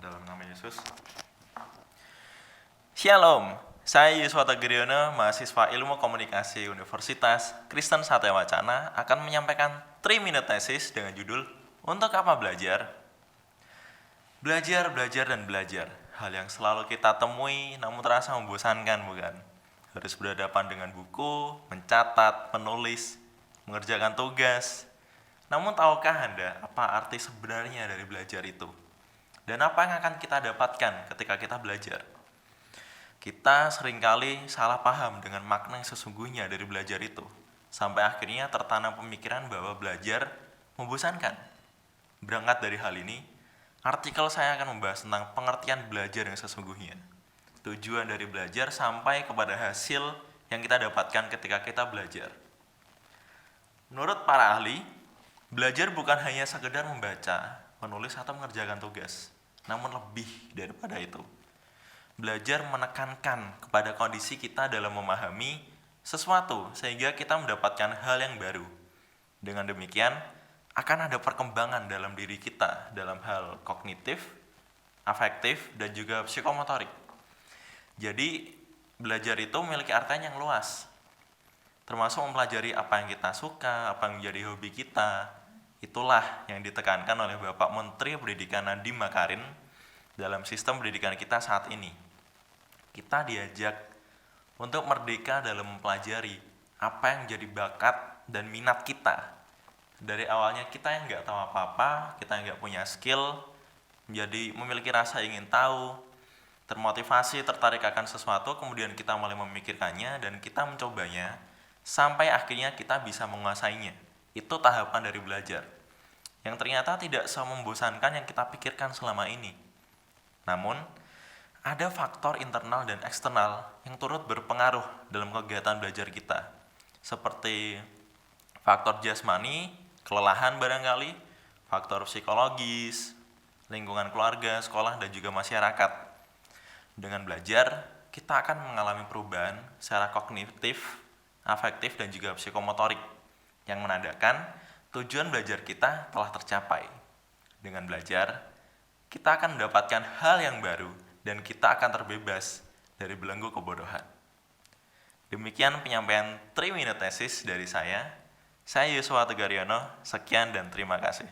Dalam nama Yesus. Shalom, saya Yuswa Tegeriono, mahasiswa Ilmu Komunikasi Universitas Kristen Satya Wacana akan menyampaikan 3-minute thesis dengan judul Untuk Apa Belajar? Belajar, dan belajar. Hal yang selalu kita temui namun terasa membosankan, bukan? Harus berhadapan dengan buku, mencatat, menulis, mengerjakan tugas. Namun tahukah Anda apa arti sebenarnya dari belajar itu? Dan apa yang akan kita dapatkan ketika kita belajar? Kita seringkali salah paham dengan makna yang sesungguhnya dari belajar itu. Sampai akhirnya tertanam pemikiran bahwa belajar membosankan. Berangkat dari hal ini, artikel saya akan membahas tentang pengertian belajar yang sesungguhnya. Tujuan dari belajar sampai kepada hasil yang kita dapatkan ketika kita belajar. Menurut para ahli, belajar bukan hanya sekedar membaca, menulis atau mengerjakan tugas, namun lebih daripada itu. Belajar menekankan kepada kondisi kita dalam memahami sesuatu sehingga kita mendapatkan hal yang baru. Dengan demikian, akan ada perkembangan dalam diri kita dalam hal kognitif, afektif, dan juga psikomotorik. Jadi, belajar itu memiliki artian yang luas, termasuk mempelajari apa yang kita suka, apa yang menjadi hobi kita. Itulah yang ditekankan oleh Bapak Menteri Pendidikan Nadiem Makarim dalam sistem pendidikan kita saat ini. Kita diajak untuk merdeka dalam mempelajari apa yang jadi bakat dan minat kita. Dari awalnya kita yang nggak tahu apa-apa, kita yang nggak punya skill, menjadi memiliki rasa ingin tahu, termotivasi, tertarik akan sesuatu, kemudian kita mulai memikirkannya dan kita mencobanya, sampai akhirnya kita bisa menguasainya. Itu tahapan dari belajar, yang ternyata tidak semembosankan yang kita pikirkan selama ini. Namun, ada faktor internal dan eksternal yang turut berpengaruh dalam kegiatan belajar kita, seperti faktor jasmani, kelelahan barangkali, faktor psikologis, lingkungan keluarga, sekolah, dan juga masyarakat. Dengan belajar, kita akan mengalami perubahan secara kognitif, afektif, dan juga psikomotorik, yang menandakan tujuan belajar kita telah tercapai. Dengan belajar, kita akan mendapatkan hal yang baru, dan kita akan terbebas dari belenggu kebodohan. Demikian penyampaian 3-minute thesis dari saya. Saya Yuswa Tegeriono, sekian dan terima kasih.